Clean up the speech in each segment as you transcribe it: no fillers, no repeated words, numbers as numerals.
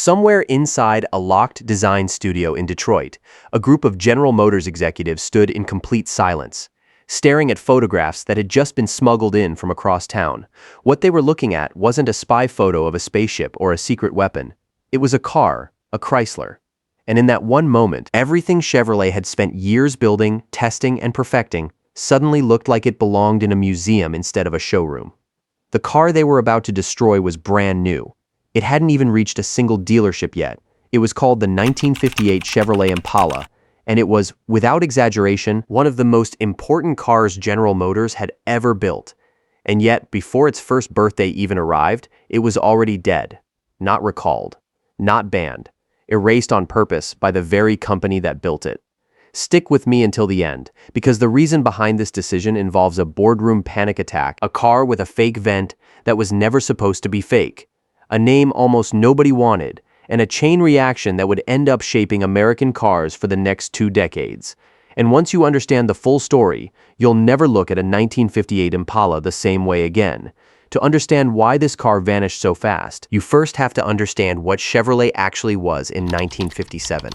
Somewhere inside a locked design studio in Detroit, a group of General Motors executives stood in complete silence, staring at photographs that had just been smuggled in from across town. What they were looking at wasn't a spy photo of a spaceship or a secret weapon. It was a car, a Chrysler. And in that one moment, everything Chevrolet had spent years building, testing, and perfecting suddenly looked like it belonged in a museum instead of a showroom. The car they were about to destroy was brand new. It hadn't even reached a single dealership yet. It was called the 1958 Chevrolet Impala, and it was, without exaggeration, one of the most important cars General Motors had ever built. And yet, before its first birthday even arrived, it was already dead, not recalled, not banned, erased on purpose by the very company that built it. Stick with me until the end, because the reason behind this decision involves a boardroom panic attack, a car with a fake vent that was never supposed to be fake, a name almost nobody wanted, and a chain reaction that would end up shaping American cars for the next 2 decades. And once you understand the full story, you'll never look at a 1958 Impala the same way again. To understand why this car vanished so fast, you first have to understand what Chevrolet actually was in 1957.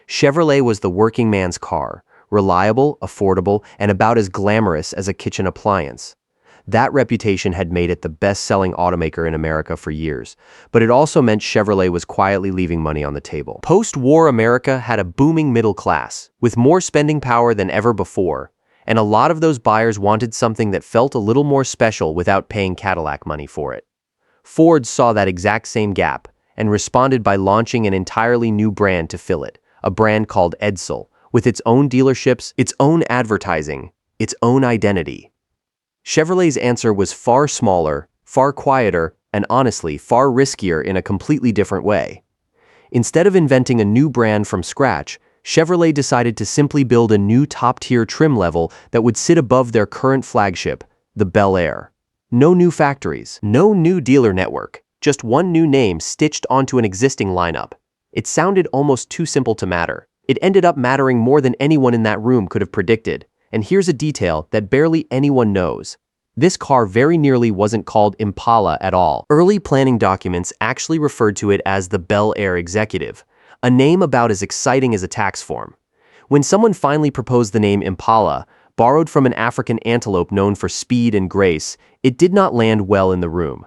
Chevrolet was the working man's car, reliable, affordable, and about as glamorous as a kitchen appliance. That reputation had made it the best-selling automaker in America for years, but it also meant Chevrolet was quietly leaving money on the table. Post-war America had a booming middle class, with more spending power than ever before, and a lot of those buyers wanted something that felt a little more special without paying Cadillac money for it. Ford saw that exact same gap and responded by launching an entirely new brand to fill it, a brand called Edsel, with its own dealerships, its own advertising, its own identity. Chevrolet's answer was far smaller, far quieter, and honestly, far riskier in a completely different way. Instead of inventing a new brand from scratch, Chevrolet decided to simply build a new top-tier trim level that would sit above their current flagship, the Bel Air. No new factories, no new dealer network, just one new name stitched onto an existing lineup. It sounded almost too simple to matter. It ended up mattering more than anyone in that room could have predicted. And here's a detail that barely anyone knows. This car very nearly wasn't called Impala at all. Early planning documents actually referred to it as the Bel Air Executive, a name about as exciting as a tax form. When someone finally proposed the name Impala, borrowed from an African antelope known for speed and grace, it did not land well in the room.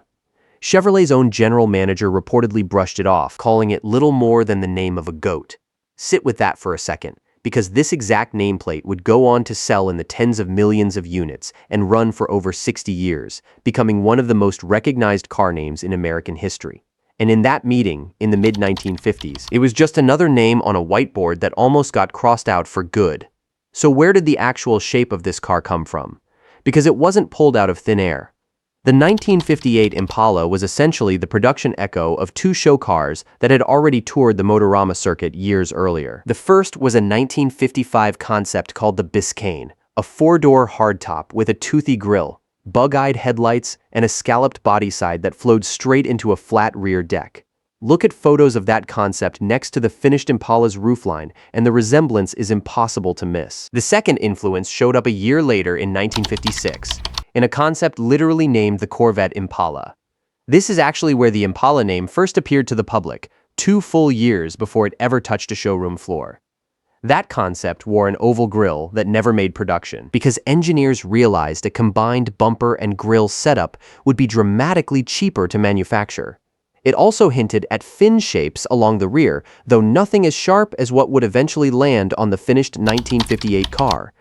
Chevrolet's own general manager reportedly brushed it off, calling it little more than the name of a goat. Sit with that for a second, because this exact nameplate would go on to sell in the tens of millions of units and run for over 60 years, becoming one of the most recognized car names in American history. And in that meeting, in the mid-1950s, it was just another name on a whiteboard that almost got crossed out for good. So where did the actual shape of this car come from? Because it wasn't pulled out of thin air. The 1958 Impala was essentially the production echo of 2 show cars that had already toured the Motorama circuit years earlier. The first was a 1955 concept called the Biscayne, a 4-door hardtop with a toothy grille, bug-eyed headlights, and a scalloped body side that flowed straight into a flat rear deck. Look at photos of that concept next to the finished Impala's roofline, and the resemblance is impossible to miss. The second influence showed up a year later in 1956. In a concept literally named the Corvette Impala. This is actually where the Impala name first appeared to the public, 2 full years before it ever touched a showroom floor. That concept wore an oval grille that never made production, because engineers realized a combined bumper and grille setup would be dramatically cheaper to manufacture. It also hinted at fin shapes along the rear, though nothing as sharp as what would eventually land on the finished 1958 car.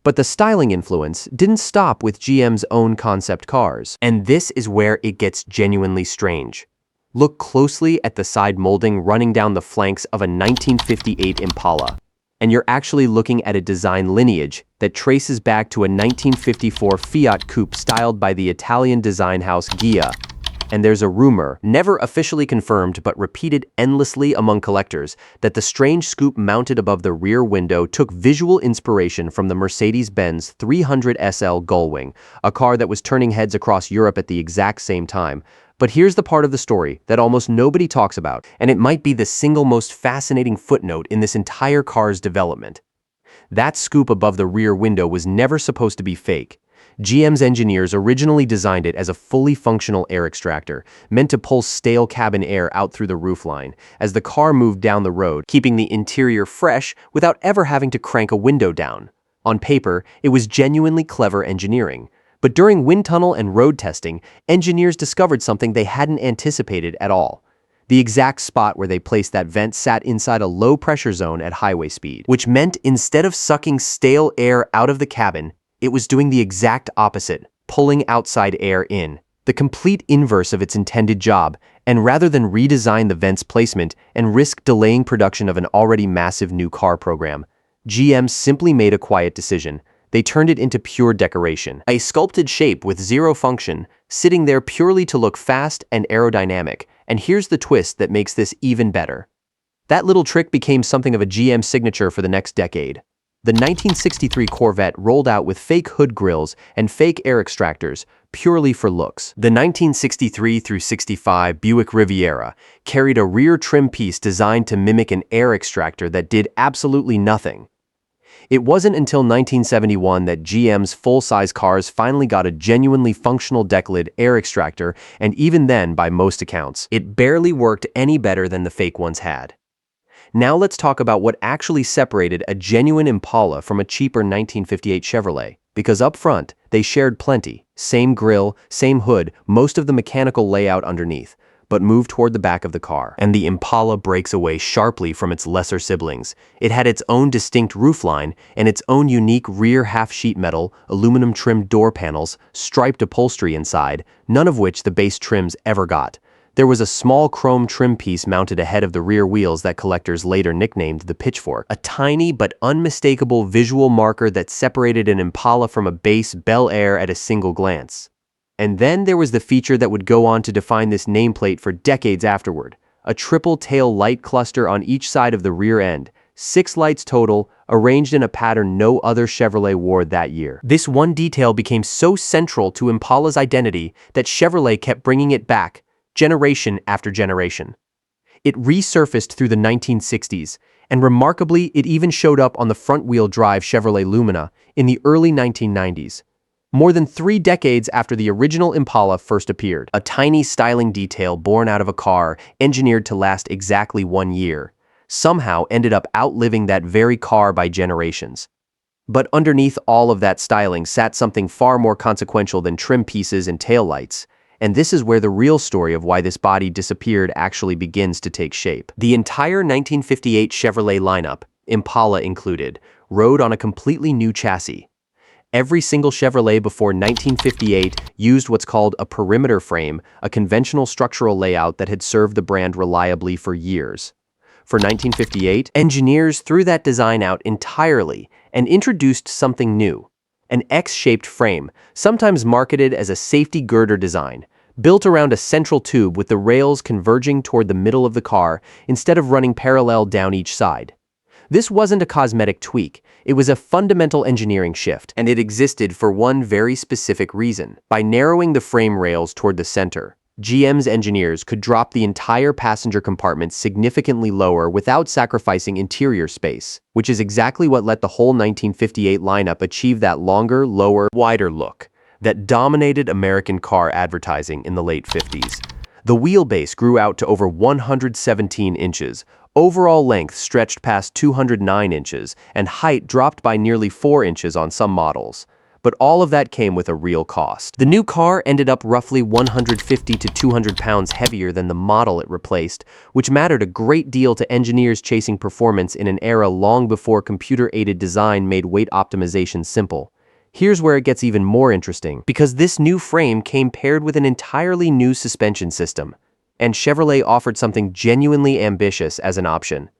But the styling influence didn't stop with GM's own concept cars. And this is where it gets genuinely strange. Look closely at the side molding running down the flanks of a 1958 Impala. And you're actually looking at a design lineage that traces back to a 1954 Fiat Coupe styled by the Italian design house Ghia. And there's a rumor, never officially confirmed but repeated endlessly among collectors, that the strange scoop mounted above the rear window took visual inspiration from the Mercedes-Benz 300 SL Gullwing, a car that was turning heads across Europe at the exact same time. But here's the part of the story that almost nobody talks about, and it might be the single most fascinating footnote in this entire car's development. That scoop above the rear window was never supposed to be fake. GM's engineers originally designed it as a fully functional air extractor, meant to pull stale cabin air out through the roofline as the car moved down the road, keeping the interior fresh without ever having to crank a window down. On paper, it was genuinely clever engineering. But during wind tunnel and road testing, engineers discovered something they hadn't anticipated at all. The exact spot where they placed that vent sat inside a low-pressure zone at highway speed, which meant instead of sucking stale air out of the cabin, it was doing the exact opposite, pulling outside air in, the complete inverse of its intended job, and rather than redesign the vent's placement and risk delaying production of an already massive new car program, GM simply made a quiet decision. They turned it into pure decoration, a sculpted shape with zero function, sitting there purely to look fast and aerodynamic. And here's the twist that makes this even better. That little trick became something of a GM signature for the next decade. The 1963 Corvette rolled out with fake hood grills and fake air extractors, purely for looks. The 1963 through 65 Buick Riviera carried a rear trim piece designed to mimic an air extractor that did absolutely nothing. It wasn't until 1971 that GM's full-size cars finally got a genuinely functional deck-lid air extractor, and even then, by most accounts, it barely worked any better than the fake ones had. Now let's talk about what actually separated a genuine Impala from a cheaper 1958 Chevrolet, because up front, they shared plenty. Same grille, same hood, most of the mechanical layout underneath, but moved toward the back of the car. And the Impala breaks away sharply from its lesser siblings. It had its own distinct roofline and its own unique rear half-sheet metal, aluminum-trimmed door panels, striped upholstery inside, none of which the base trims ever got. There was a small chrome trim piece mounted ahead of the rear wheels that collectors later nicknamed the Pitchfork, a tiny but unmistakable visual marker that separated an Impala from a base Bel Air at a single glance. And then there was the feature that would go on to define this nameplate for decades afterward, a triple tail light cluster on each side of the rear end, 6 lights total, arranged in a pattern no other Chevrolet wore that year. This one detail became so central to Impala's identity that Chevrolet kept bringing it back, generation after generation. It resurfaced through the 1960s, and remarkably, it even showed up on the front-wheel drive Chevrolet Lumina in the early 1990s. More than 3 decades after the original Impala first appeared, a tiny styling detail born out of a car engineered to last exactly 1 year, somehow ended up outliving that very car by generations. But underneath all of that styling sat something far more consequential than trim pieces and taillights, and this is where the real story of why this body disappeared actually begins to take shape. The entire 1958 Chevrolet lineup, Impala included, rode on a completely new chassis. Every single Chevrolet before 1958 used what's called a perimeter frame, a conventional structural layout that had served the brand reliably for years. For 1958, engineers threw that design out entirely and introduced something new, an X-shaped frame, sometimes marketed as a safety girder design, built around a central tube with the rails converging toward the middle of the car instead of running parallel down each side. This wasn't a cosmetic tweak, it was a fundamental engineering shift, and it existed for one very specific reason. By narrowing the frame rails toward the center, GM's engineers could drop the entire passenger compartment significantly lower without sacrificing interior space, which is exactly what let the whole 1958 lineup achieve that longer, lower, wider look that dominated American car advertising in the late 50s. The wheelbase grew out to over 117 inches, overall length stretched past 209 inches, and height dropped by nearly 4 inches on some models. But all of that came with a real cost. The new car ended up roughly 150 to 200 pounds heavier than the model it replaced, which mattered a great deal to engineers chasing performance in an era long before computer-aided design made weight optimization simple. Here's where it gets even more interesting, because this new frame came paired with an entirely new suspension system, and Chevrolet offered something genuinely ambitious as an option.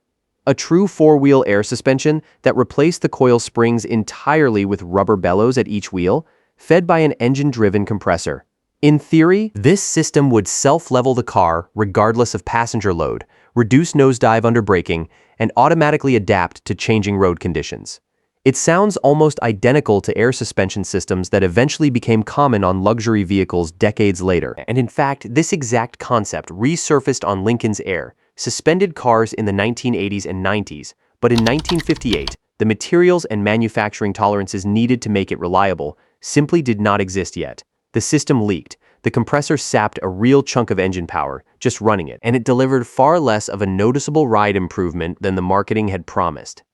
A true 4-wheel air suspension that replaced the coil springs entirely with rubber bellows at each wheel, fed by an engine-driven compressor. In theory, this system would self-level the car regardless of passenger load, reduce nosedive under braking, and automatically adapt to changing road conditions. It sounds almost identical to air suspension systems that eventually became common on luxury vehicles decades later. And in fact, this exact concept resurfaced on Lincoln's Air, suspended cars in the 1980s and 90s, but in 1958, the materials and manufacturing tolerances needed to make it reliable simply did not exist yet. The system leaked. The compressor sapped a real chunk of engine power, just running it, and it delivered far less of a noticeable ride improvement than the marketing had promised.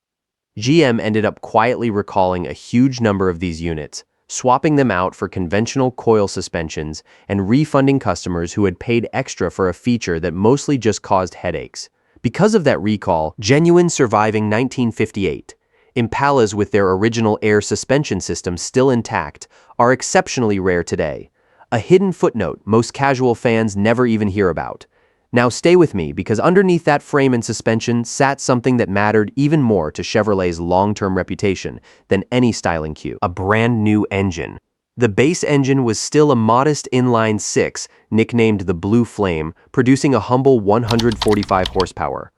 GM ended up quietly recalling a huge number of these units, swapping them out for conventional coil suspensions and refunding customers who had paid extra for a feature that mostly just caused headaches. Because of that recall, genuine surviving 1958, Impalas with their original air suspension system still intact are exceptionally rare today. A hidden footnote most casual fans never even hear about. Now stay with me, because underneath that frame and suspension sat something that mattered even more to Chevrolet's long-term reputation than any styling cue: a brand new engine. The base engine was still a modest inline-six, nicknamed the Blue Flame, producing a humble 145 horsepower.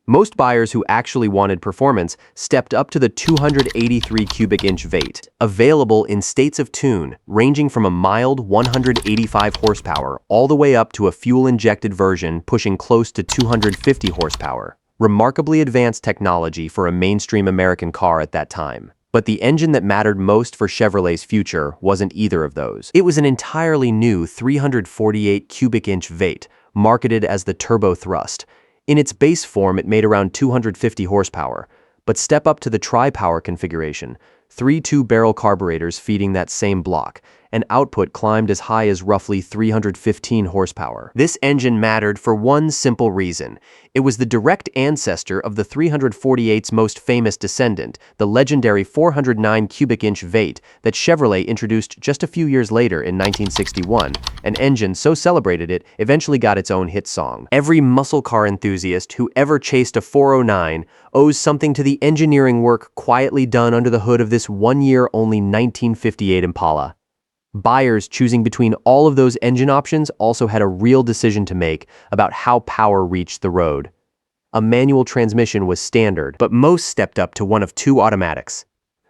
Most buyers who actually wanted performance stepped up to the 283 cubic inch V8, available in states of tune ranging from a mild 185 horsepower all the way up to a fuel-injected version pushing close to 250 horsepower. Remarkably advanced technology for a mainstream American car at that time. But the engine that mattered most for Chevrolet's future wasn't either of those. It was an entirely new 348 cubic inch V8, marketed as the Turbo Thrust. In its base form, it made around 250 horsepower, but step up to the tri-power configuration, 3 two-barrel carburetors feeding that same block, and output climbed as high as roughly 315 horsepower. This engine mattered for one simple reason. It was the direct ancestor of the 348's most famous descendant, the legendary 409 cubic inch V8 that Chevrolet introduced just a few years later in 1961. An engine so celebrated it eventually got its own hit song. Every muscle car enthusiast who ever chased a 409 owes something to the engineering work quietly done under the hood of this one-year-only 1958 Impala. Buyers choosing between all of those engine options also had a real decision to make about how power reached the road. A manual transmission was standard, but most stepped up to one of two automatics.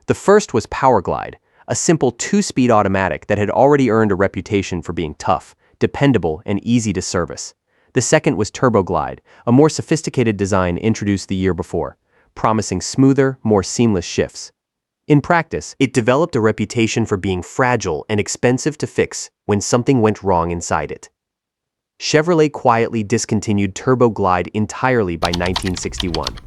The first was Powerglide, a simple two-speed automatic that had already earned a reputation for being tough, dependable, and easy to service. The second was Turboglide, a more sophisticated design introduced the year before, promising smoother, more seamless shifts. In practice, it developed a reputation for being fragile and expensive to fix when something went wrong inside it. Chevrolet quietly discontinued Turboglide entirely by 1961,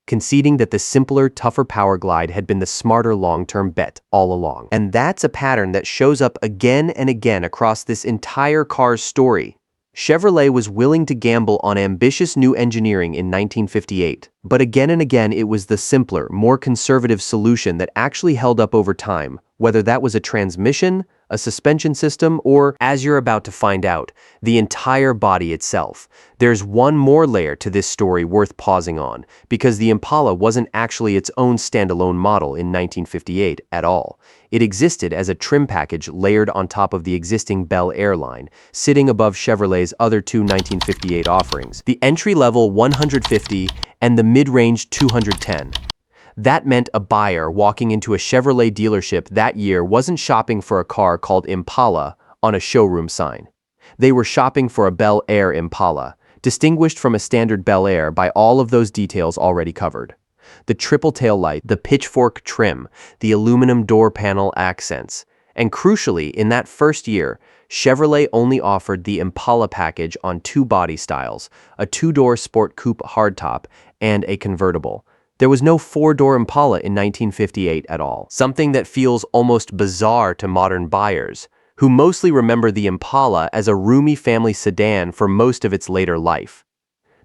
conceding that the simpler, tougher Powerglide had been the smarter long-term bet all along. And that's a pattern that shows up again and again across this entire car's story. Chevrolet was willing to gamble on ambitious new engineering in 1958, but again and again it was the simpler, more conservative solution that actually held up over time, whether that was a transmission, a suspension system, or, as you're about to find out, the entire body itself. There's one more layer to this story worth pausing on, because the Impala wasn't actually its own standalone model in 1958 at all. It existed as a trim package layered on top of the existing Bel Air line, sitting above Chevrolet's other two 1958 offerings, the entry-level 150 and the mid-range 210. That meant a buyer walking into a Chevrolet dealership that year wasn't shopping for a car called Impala on a showroom sign. They were shopping for a Bel Air Impala, distinguished from a standard Bel Air by all of those details already covered. The triple tail light, the pitchfork trim, the aluminum door panel accents. And crucially, in that first year, Chevrolet only offered the Impala package on two body styles, a two-door Sport Coupe hardtop and a convertible. There was no four-door Impala in 1958 at all, something that feels almost bizarre to modern buyers, who mostly remember the Impala as a roomy family sedan for most of its later life.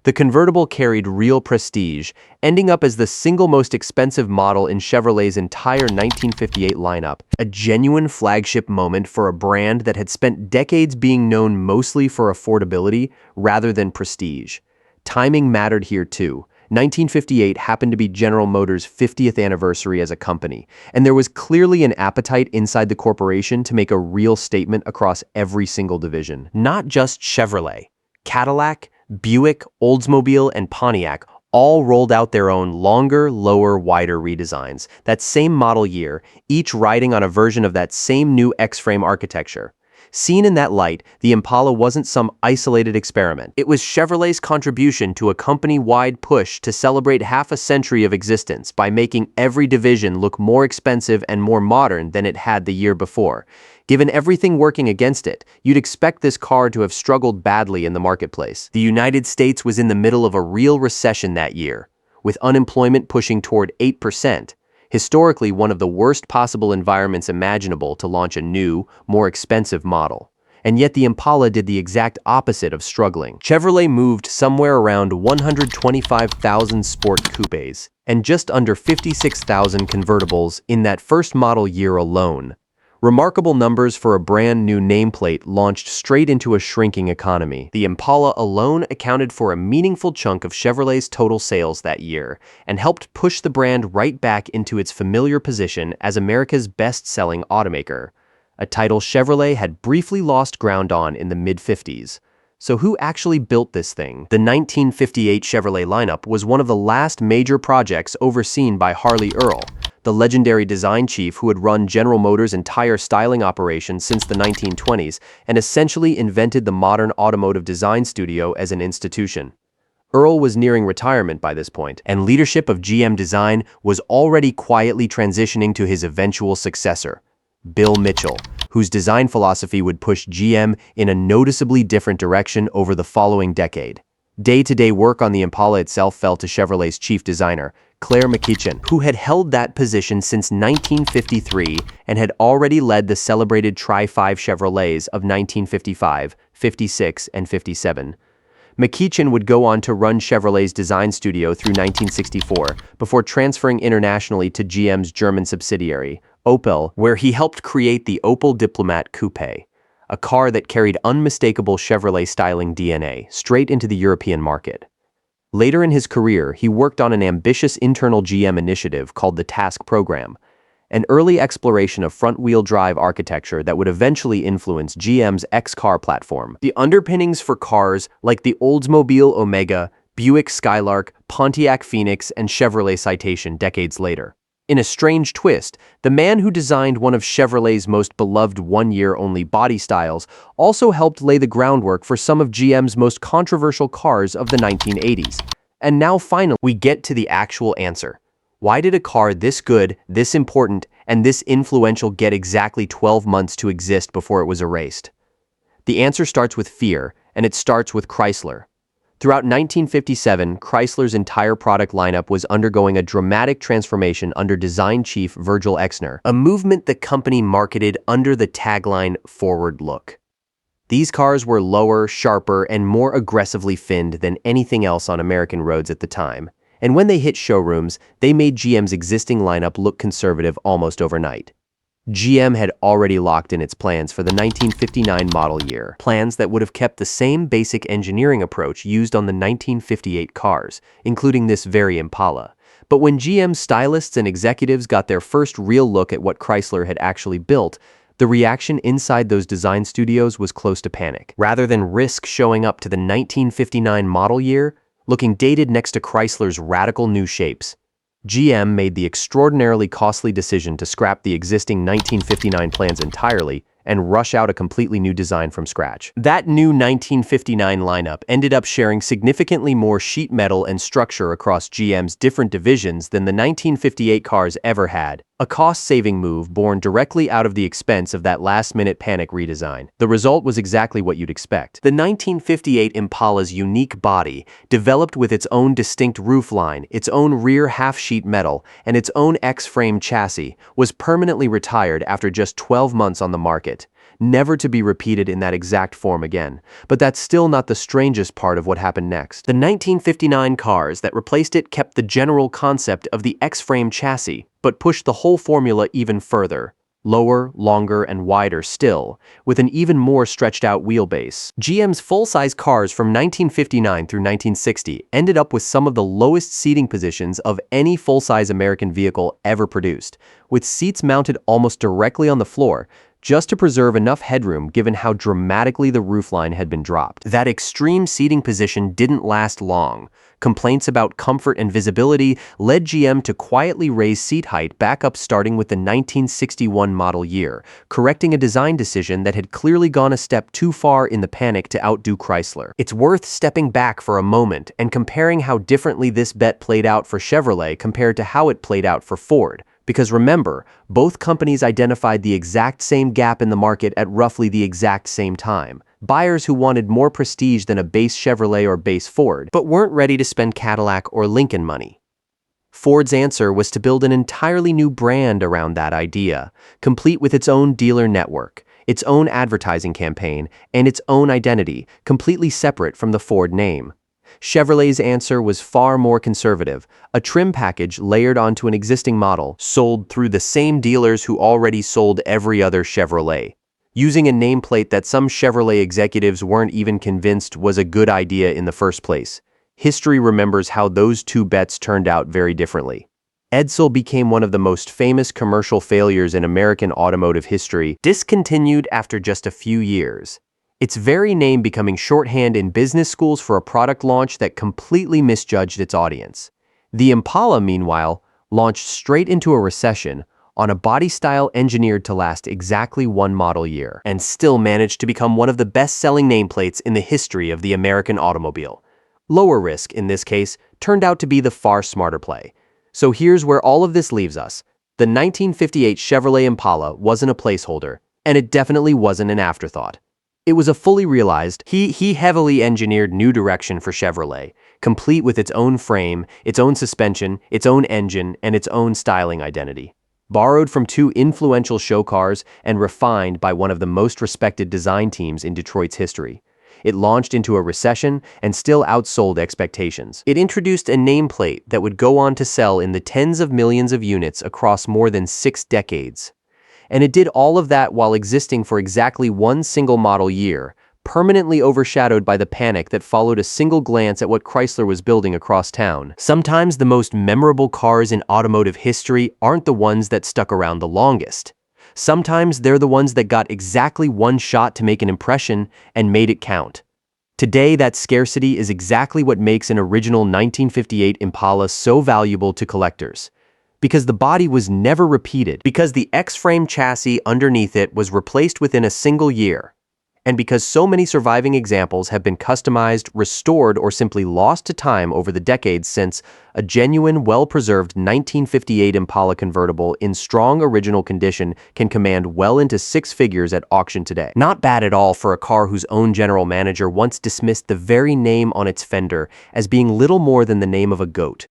The convertible carried real prestige, ending up as the single most expensive model in Chevrolet's entire 1958 lineup, a genuine flagship moment for a brand that had spent decades being known mostly for affordability rather than prestige. Timing mattered here too. 1958 happened to be General Motors' 50th anniversary as a company, and there was clearly an appetite inside the corporation to make a real statement across every single division. Not just Chevrolet. Cadillac, Buick, Oldsmobile, and Pontiac all rolled out their own longer, lower, wider redesigns that same model year, each riding on a version of that same new X-frame architecture. Seen in that light, the Impala wasn't some isolated experiment. It was Chevrolet's contribution to a company-wide push to celebrate half a century of existence by making every division look more expensive and more modern than it had the year before. Given everything working against it, you'd expect this car to have struggled badly in the marketplace. The United States was in the middle of a real recession that year, with unemployment pushing toward 8%. Historically one of the worst possible environments imaginable to launch a new, more expensive model. And yet the Impala did the exact opposite of struggling. Chevrolet moved somewhere around 125,000 sport coupes and just under 56,000 convertibles in that first model year alone. Remarkable numbers for a brand new nameplate launched straight into a shrinking economy. The Impala alone accounted for a meaningful chunk of Chevrolet's total sales that year and helped push the brand right back into its familiar position as America's best-selling automaker, a title Chevrolet had briefly lost ground on in the mid-50s. So who actually built this thing? The 1958 Chevrolet lineup was one of the last major projects overseen by Harley Earl, the legendary design chief who had run General Motors' entire styling operation since the 1920s and essentially invented the modern automotive design studio as an institution. Earl was nearing retirement by this point, and leadership of GM design was already quietly transitioning to his eventual successor, Bill Mitchell, whose design philosophy would push GM in a noticeably different direction over the following decade. Day-to-day work on the Impala itself fell to Chevrolet's chief designer, Claire McKeechan, who had held that position since 1953 and had already led the celebrated Tri-5 Chevrolets of 1955, 56, and 57. McKeechan would go on to run Chevrolet's design studio through 1964 before transferring internationally to GM's German subsidiary, Opel, where he helped create the Opel Diplomat Coupe, a car that carried unmistakable Chevrolet styling DNA straight into the European market. Later in his career, he worked on an ambitious internal GM initiative called the Task Program, an early exploration of front-wheel drive architecture that would eventually influence GM's X-Car platform. The underpinnings for cars like the Oldsmobile Omega, Buick Skylark, Pontiac Phoenix, and Chevrolet Citation decades later. In a strange twist, the man who designed one of Chevrolet's most beloved one-year-only body styles also helped lay the groundwork for some of GM's most controversial cars of the 1980s. And now finally, we get to the actual answer. Why did a car this good, this important, and this influential get exactly 12 months to exist before it was erased? The answer starts with fear, and it starts with Chrysler. Throughout 1957, Chrysler's entire product lineup was undergoing a dramatic transformation under design chief Virgil Exner, a movement the company marketed under the tagline "Forward Look." These cars were lower, sharper, and more aggressively finned than anything else on American roads at the time, and when they hit showrooms, they made GM's existing lineup look conservative almost overnight. GM had already locked in its plans for the 1959 model year, plans that would have kept the same basic engineering approach used on the 1958 cars, including this very Impala. But when GM stylists and executives got their first real look at what Chrysler had actually built, the reaction inside those design studios was close to panic. Rather than risk showing up to the 1959 model year, looking dated next to Chrysler's radical new shapes, GM made the extraordinarily costly decision to scrap the existing 1959 plans entirely and rush out a completely new design from scratch. That new 1959 lineup ended up sharing significantly more sheet metal and structure across GM's different divisions than the 1958 cars ever had, a cost-saving move born directly out of the expense of that last-minute panic redesign. The result was exactly what you'd expect. The 1958 Impala's unique body, developed with its own distinct roofline, its own rear half-sheet metal, and its own X-frame chassis, was permanently retired after just 12 months on the market, never to be repeated in that exact form again. But that's still not the strangest part of what happened next. The 1959 cars that replaced it kept the general concept of the X-frame chassis, but pushed the whole formula even further. Lower, longer, and wider still, with an even more stretched-out wheelbase. GM's full-size cars from 1959 through 1960 ended up with some of the lowest seating positions of any full-size American vehicle ever produced, with seats mounted almost directly on the floor. just to preserve enough headroom given how dramatically the roofline had been dropped. That extreme seating position didn't last long. Complaints about comfort and visibility led GM to quietly raise seat height back up starting with the 1961 model year, correcting a design decision that had clearly gone a step too far in the panic to outdo Chrysler. It's worth stepping back for a moment and comparing how differently this bet played out for Chevrolet compared to how it played out for Ford. Because remember, both companies identified the exact same gap in the market at roughly the exact same time. Buyers who wanted more prestige than a base Chevrolet or base Ford, but weren't ready to spend Cadillac or Lincoln money. Ford's answer was to build an entirely new brand around that idea, complete with its own dealer network, its own advertising campaign, and its own identity, completely separate from the Ford name. Chevrolet's answer was far more conservative, a trim package layered onto an existing model, sold through the same dealers who already sold every other Chevrolet, using a nameplate that some Chevrolet executives weren't even convinced was a good idea in the first place. History remembers how those two bets turned out very differently. Edsel became one of the most famous commercial failures in American automotive history, discontinued after just a few years. Its very name becoming shorthand in business schools for a product launch that completely misjudged its audience. The Impala, meanwhile, launched straight into a recession on a body style engineered to last exactly one model year, and still managed to become one of the best-selling nameplates in the history of the American automobile. Lower risk, in this case, turned out to be the far smarter play. So here's where all of this leaves us. The 1958 Chevrolet Impala wasn't a placeholder, and it definitely wasn't an afterthought. It was a fully realized, heavily engineered new direction for Chevrolet, complete with its own frame, its own suspension, its own engine, and its own styling identity. Borrowed from two influential show cars and refined by one of the most respected design teams in Detroit's history. It launched into a recession and still outsold expectations. It introduced a nameplate that would go on to sell in the tens of millions of units across more than 6 decades. And it did all of that while existing for exactly one single model year, permanently overshadowed by the panic that followed a single glance at what Chrysler was building across town. Sometimes the most memorable cars in automotive history aren't the ones that stuck around the longest. Sometimes they're the ones that got exactly one shot to make an impression and made it count. Today, that scarcity is exactly what makes an original 1958 Impala so valuable to collectors. Because the body was never repeated, because the X-frame chassis underneath it was replaced within a single year, and because so many surviving examples have been customized, restored, or simply lost to time over the decades since, a genuine, well-preserved 1958 Impala convertible in strong original condition can command well into 6 figures at auction today. Not bad at all for a car whose own general manager once dismissed the very name on its fender as being little more than the name of a goat.